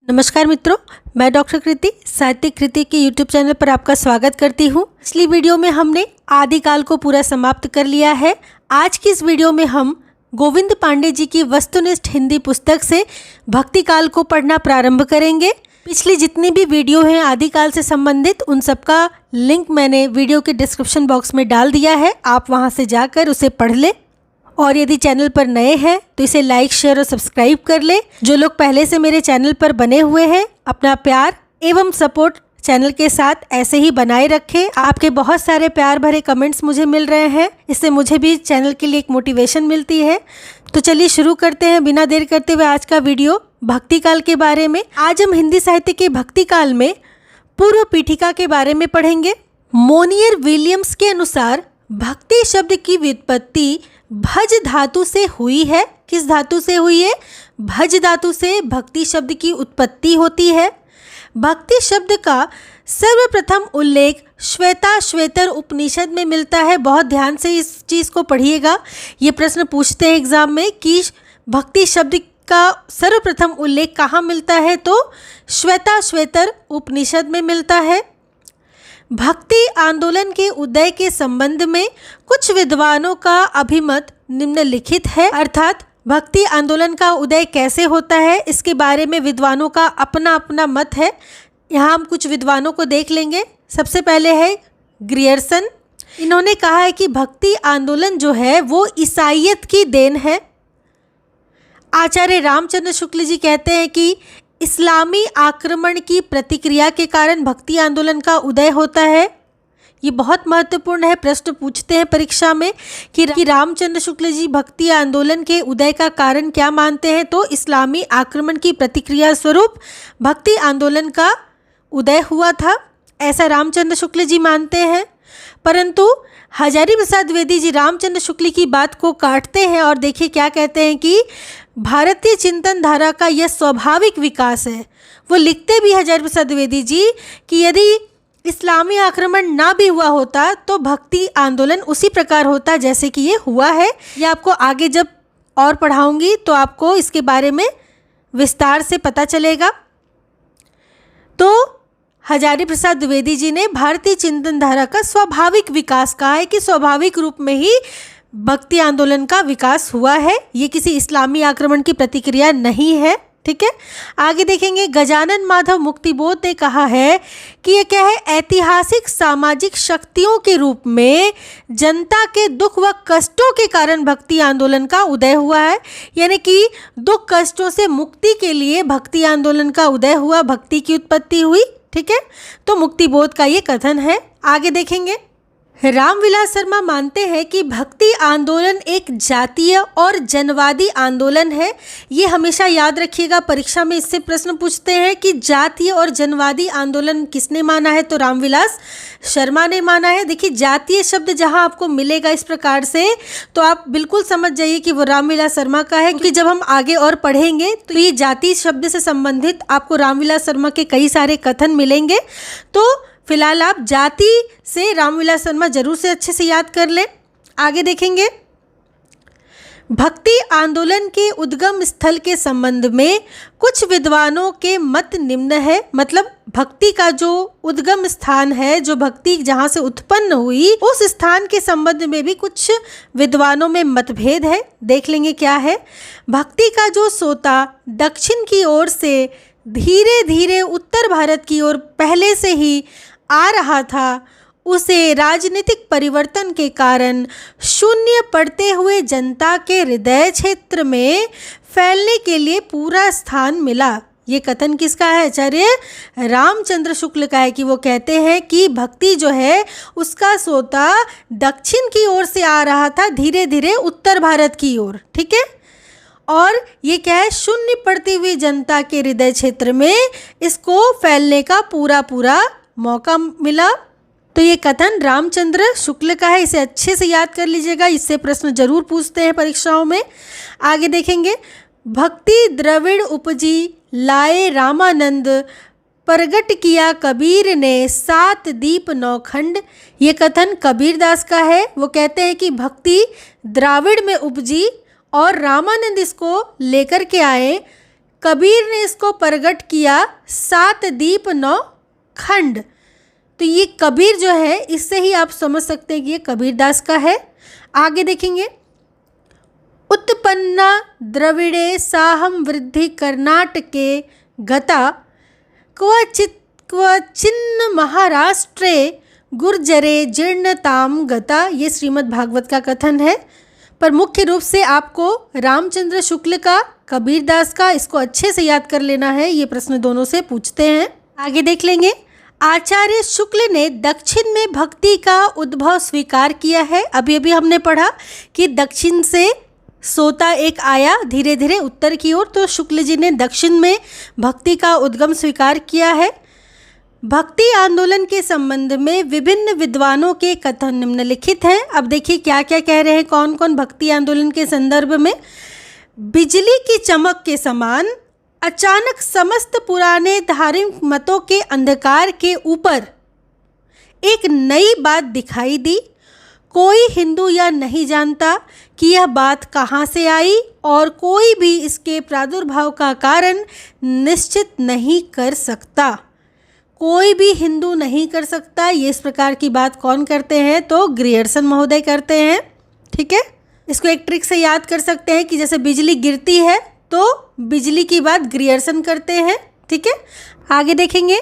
नमस्कार मित्रों, मैं डॉक्टर कृति साहित्यिक कृति के यूट्यूब चैनल पर आपका स्वागत करती हूँ। पिछली वीडियो में हमने आदिकाल को पूरा समाप्त कर लिया है। आज की इस वीडियो में हम गोविंद पांडे जी की वस्तुनिष्ठ हिंदी पुस्तक से भक्ति काल को पढ़ना प्रारंभ करेंगे। पिछली जितनी भी वीडियो हैं आदिकाल से संबंधित, उन सबका लिंक मैंने वीडियो के डिस्क्रिप्शन बॉक्स में डाल दिया है। आप वहाँ से जाकर उसे पढ़ लें। और यदि चैनल पर नए हैं तो इसे लाइक, शेयर और सब्सक्राइब कर ले। जो लोग पहले से मेरे चैनल पर बने हुए हैं, अपना प्यार एवं सपोर्ट चैनल के साथ ऐसे ही बनाए रखें। आपके बहुत सारे प्यार भरे कमेंट्स मुझे मिल रहे हैं, इससे मुझे भी चैनल के लिए एक मोटिवेशन मिलती है। तो चलिए शुरू करते हैं बिना देर करते हुए आज का वीडियो भक्ति काल के बारे में। आज हम हिंदी साहित्य के भक्ति काल में पूर्व पीठिका के बारे में पढ़ेंगे। मोनियर विलियम्स के अनुसार भक्ति शब्द की व्युत्पत्ति भज धातु से हुई है। किस धातु से हुई है? भज धातु से भक्ति शब्द की उत्पत्ति होती है। भक्ति शब्द का सर्वप्रथम उल्लेख श्वेताश्वेतर उपनिषद में मिलता है। बहुत ध्यान से इस चीज़ को पढ़िएगा। ये प्रश्न पूछते हैं एग्जाम में कि भक्ति शब्द का सर्वप्रथम उल्लेख कहाँ मिलता है, तो श्वेताश्वेतर उपनिषद में मिलता है। भक्ति आंदोलन के उदय के संबंध में कुछ विद्वानों का अभिमत निम्नलिखित है, अर्थात भक्ति आंदोलन का उदय कैसे होता है इसके बारे में विद्वानों का अपना अपना मत है। यहाँ हम कुछ विद्वानों को देख लेंगे। सबसे पहले है ग्रियर्सन। इन्होंने कहा है कि भक्ति आंदोलन जो है वो ईसाइयत की देन है। आचार्य रामचंद्र शुक्ल जी कहते हैं कि इस्लामी आक्रमण की प्रतिक्रिया के कारण भक्ति आंदोलन का उदय होता है। ये बहुत महत्वपूर्ण है। प्रश्न पूछते हैं परीक्षा में कि रामचंद्र शुक्ल जी भक्ति आंदोलन के उदय का कारण क्या मानते हैं, तो इस्लामी आक्रमण की प्रतिक्रिया स्वरूप भक्ति आंदोलन का उदय हुआ था, ऐसा रामचंद्र शुक्ल जी मानते हैं। परंतु हजारी प्रसाद द्विवेदी जी रामचंद्र शुक्ल की बात को काटते हैं और देखिए क्या कहते हैं कि भारतीय चिंतन धारा का यह स्वाभाविक विकास है। वो लिखते भी हजारी प्रसाद द्विवेदी जी कि यदि इस्लामी आक्रमण ना भी हुआ होता तो भक्ति आंदोलन उसी प्रकार होता जैसे कि ये हुआ है। ये आपको आगे जब और पढ़ाऊंगी तो आपको इसके बारे में विस्तार से पता चलेगा। तो हजारी प्रसाद द्विवेदी जी ने भारतीय चिंतन धारा का स्वाभाविक विकास कहा है कि स्वाभाविक रूप में ही भक्ति आंदोलन का विकास हुआ है, ये किसी इस्लामी आक्रमण की प्रतिक्रिया नहीं है। ठीक है, आगे देखेंगे। गजानन माधव मुक्तिबोध ने कहा है कि ये क्या है, ऐतिहासिक सामाजिक शक्तियों के रूप में जनता के दुख व कष्टों के कारण भक्ति आंदोलन का उदय हुआ है। यानी कि दुख कष्टों से मुक्ति के लिए भक्ति आंदोलन का उदय हुआ, भक्ति की उत्पत्ति हुई। ठीक है, तो मुक्तिबोध का ये कथन है। आगे देखेंगे। रामविलास शर्मा मानते हैं कि भक्ति आंदोलन एक जातीय और जनवादी आंदोलन है। ये हमेशा याद रखिएगा, परीक्षा में इससे प्रश्न पूछते हैं कि जातीय और जनवादी आंदोलन किसने माना है, तो रामविलास शर्मा ने माना है। देखिए जातीय शब्द जहां आपको मिलेगा इस प्रकार से तो आप बिल्कुल समझ जाइए कि वो रामविलास शर्मा का है, क्योंकि जब हम आगे और पढ़ेंगे तो ये जातीय शब्द से संबंधित आपको रामविलास शर्मा के कई सारे कथन मिलेंगे। तो फिलहाल आप जाति से रामविलास शर्मा जरूर से अच्छे से याद कर लें। आगे देखेंगे। भक्ति आंदोलन के उद्गम स्थल के संबंध में कुछ विद्वानों के मत निम्न है, मतलब भक्ति का जो उद्गम स्थान है, जो भक्ति जहाँ से उत्पन्न हुई, उस स्थान के संबंध में भी कुछ विद्वानों में मतभेद है। देख लेंगे क्या है। भक्ति का जो सोता दक्षिण की ओर से धीरे धीरे उत्तर भारत की ओर पहले से ही आ रहा था, उसे राजनीतिक परिवर्तन के कारण शून्य पड़ते हुए जनता के हृदय क्षेत्र में फैलने के लिए पूरा स्थान मिला। ये कथन किसका है? आचार्य रामचंद्र शुक्ल का है कि वो कहते हैं कि भक्ति जो है उसका सोता दक्षिण की ओर से आ रहा था, धीरे धीरे उत्तर भारत की ओर। ठीक है, और ये क्या है, शून्य पड़ती हुई जनता के हृदय क्षेत्र में इसको फैलने का पूरा पूरा मौका मिला। तो ये कथन रामचंद्र शुक्ल का है, इसे अच्छे से याद कर लीजिएगा, इससे प्रश्न जरूर पूछते हैं परीक्षाओं में। आगे देखेंगे। भक्ति द्रविड़ उपजी लाए रामानंद, प्रगट किया कबीर ने 7 दीप 9 खंड। ये कथन कबीरदास का है। वो कहते हैं कि भक्ति द्राविड़ में उपजी और रामानंद इसको लेकर के आए कबीर ने इसको प्रकट किया 7 दीप 9 खंड। तो ये कबीर जो है, इससे ही आप समझ सकते हैं कि ये कबीरदास का है। आगे देखेंगे, उत्पन्ना द्रविड़े साहम वृद्धि कर्नाटके गता क्वचिन्न महाराष्ट्रे गुर्जरे जीर्णताम गता। ये श्रीमद् भागवत का कथन है, पर मुख्य रूप से आपको रामचंद्र शुक्ल का, कबीरदास का, इसको अच्छे से याद कर लेना है। ये प्रश्न दोनों से पूछते हैं। आगे देख लेंगे, आचार्य शुक्ल ने दक्षिण में भक्ति का उद्भव स्वीकार किया है। अभी अभी हमने पढ़ा कि दक्षिण से सोता एक आया धीरे धीरे उत्तर की ओर, तो शुक्ल जी ने दक्षिण में भक्ति का उद्गम स्वीकार किया है। भक्ति आंदोलन के संबंध में विभिन्न विद्वानों के कथन निम्नलिखित हैं। अब देखिए क्या क्या कह रहे हैं, कौन कौन भक्ति आंदोलन के संदर्भ में। बिजली की चमक के समान अचानक समस्त पुराने धार्मिक मतों के अंधकार के ऊपर एक नई बात दिखाई दी। कोई हिंदू यह नहीं जानता कि यह बात कहाँ से आई और कोई भी इसके प्रादुर्भाव का कारण निश्चित नहीं कर सकता। कोई भी हिंदू नहीं कर सकता। ये इस प्रकार की बात कौन करते हैं, तो ग्रियर्सन महोदय करते हैं। ठीक है, इसको एक ट्रिक से याद कर सकते हैं कि जैसे बिजली गिरती है तो बिजली की बात ग्रियर्सन करते हैं। ठीक है, आगे देखेंगे,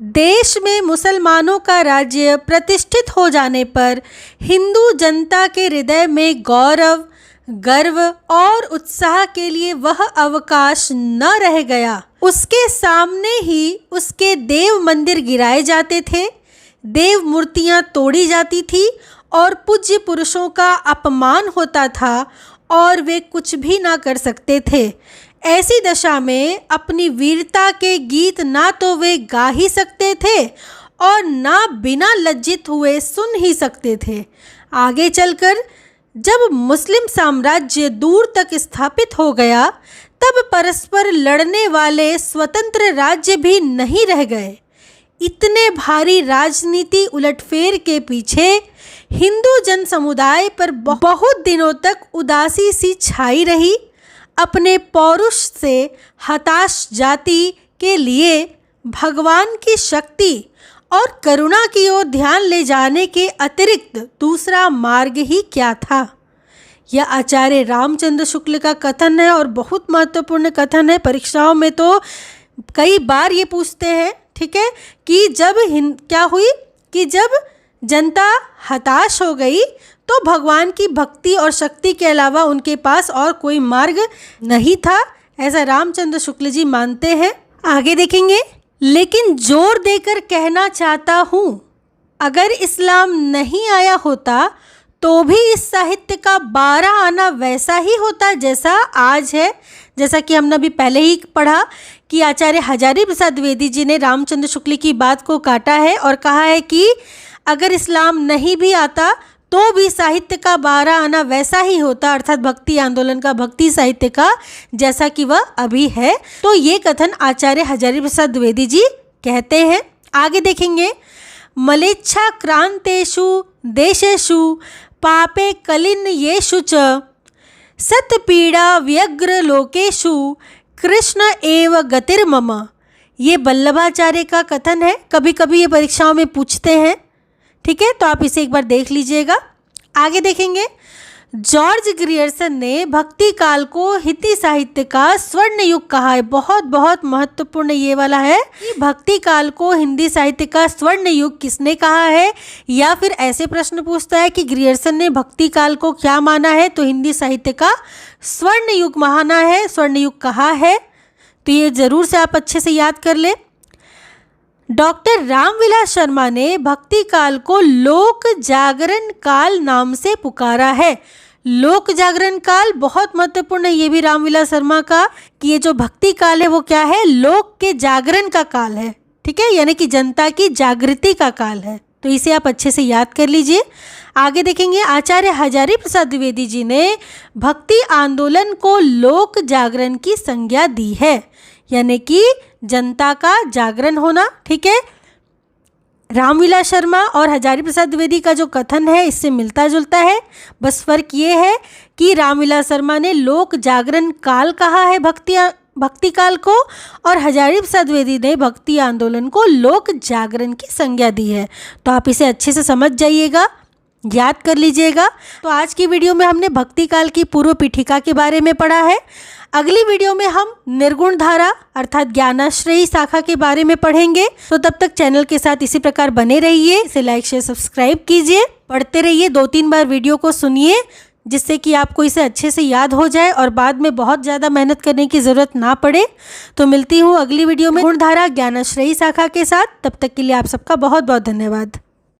देश में मुसलमानों का राज्य प्रतिष्ठित हो जाने पर हिंदू जनता के हृदय में गौरव, गर्व और उत्साह के लिए वह अवकाश न रह गया। उसके सामने ही उसके देव मंदिर गिराए जाते थे, देव मूर्तियां तोड़ी जाती थी और पूज्य पुरुषों का अपमान होता था और वे कुछ भी ना कर सकते थे। ऐसी दशा में अपनी वीरता के गीत ना तो वे गा ही सकते थे और ना बिना लज्जित हुए सुन ही सकते थे। आगे चलकर जब मुस्लिम साम्राज्य दूर तक स्थापित हो गया, तब परस्पर लड़ने वाले स्वतंत्र राज्य भी नहीं रह गए। इतने भारी राजनीति उलटफेर के पीछे हिंदू जन समुदाय पर बहुत दिनों तक उदासी सी छाई रही। अपने पौरुष से हताश जाति के लिए भगवान की शक्ति और करुणा की ओर ध्यान ले जाने के अतिरिक्त दूसरा मार्ग ही क्या था। यह आचार्य रामचंद्र शुक्ल का कथन है और बहुत महत्वपूर्ण कथन है। परीक्षाओं में तो कई बार ये पूछते हैं, ठीक है, कि जब क्या हुई कि जब जनता हताश हो गई तो भगवान की भक्ति और शक्ति के अलावा उनके पास और कोई मार्ग नहीं था, ऐसा रामचंद्र शुक्ल जी मानते हैं। आगे देखेंगे, लेकिन जोर देकर कहना चाहता हूँ, अगर इस्लाम नहीं आया होता तो भी इस साहित्य का 12 आना वैसा ही होता जैसा आज है। जैसा कि हमने अभी पहले ही पढ़ा कि आचार्य हजारी प्रसाद द्विवेदी जी ने रामचंद्र शुक्ल की बात को काटा है और कहा है कि अगर इस्लाम नहीं भी आता तो भी साहित्य का 12 आना वैसा ही होता, अर्थात भक्ति आंदोलन का, भक्ति साहित्य का, जैसा कि वह अभी है। तो ये कथन आचार्य हजारी प्रसाद द्विवेदी जी कहते हैं। आगे देखेंगे, मलेच्छा क्रांतेषु देशेषु पापे कलिन येषु च सतपीड़ा व्यग्र लोकेषु कृष्ण एव गतिर्मम। ये वल्लभाचार्य का कथन है। कभी कभी ये परीक्षाओं में पूछते हैं, ठीक है, तो आप इसे एक बार देख लीजिएगा। आगे देखेंगे, जॉर्ज ग्रियर्सन ने भक्ति काल को हिंदी साहित्य का स्वर्ण युग कहा है। बहुत बहुत महत्वपूर्ण ये वाला है कि भक्ति काल को हिंदी साहित्य का स्वर्ण युग किसने कहा है, या फिर ऐसे प्रश्न पूछता है कि ग्रियर्सन ने भक्ति काल को क्या माना है, तो हिंदी साहित्य का स्वर्ण युग माना है, स्वर्ण युग कहा है। तो ये जरूर से आप अच्छे से याद कर ले। डॉक्टर रामविलास शर्मा ने भक्ति काल को लोक जागरण काल नाम से पुकारा है। लोक जागरण काल बहुत महत्वपूर्ण है ये भी रामविलास शर्मा का, कि ये जो भक्ति काल है वो क्या है, लोक के जागरण का काल है। ठीक है, यानी कि जनता की जागृति का काल है। तो इसे आप अच्छे से याद कर लीजिए। आगे देखेंगे, आचार्य हजारी प्रसाद द्विवेदी जी ने भक्ति आंदोलन को लोक जागरण की संज्ञा दी है, यानी कि जनता का जागरण होना। ठीक है, रामविलास शर्मा और हजारी प्रसाद द्विवेदी का जो कथन है इससे मिलता जुलता है। बस फर्क ये है कि रामविलास शर्मा ने लोक जागरण काल कहा है भक्ति भक्तिकाल को और हजारी प्रसाद द्विवेदी ने भक्ति आंदोलन को लोक जागरण की संज्ञा दी है। तो आप इसे अच्छे से समझ जाइएगा, याद कर लीजिएगा। तो आज की वीडियो में हमने भक्तिकाल की पूर्व पीठिका के बारे में पढ़ा है। अगली वीडियो में हम निर्गुण धारा अर्थात ज्ञानाश्रयी शाखा के बारे में पढ़ेंगे। तो तब तक चैनल के साथ इसी प्रकार बने रहिए, इसे लाइक शेयर सब्सक्राइब कीजिए, पढ़ते रहिए, 2-3 बार वीडियो को सुनिए जिससे कि आपको इसे अच्छे से याद हो जाए और बाद में बहुत ज़्यादा मेहनत करने की ज़रूरत ना पड़े। तो मिलती हूँ अगली वीडियो में गुणधारा ज्ञानाश्रयी शाखा के साथ। तब तक के लिए आप सबका बहुत बहुत धन्यवाद।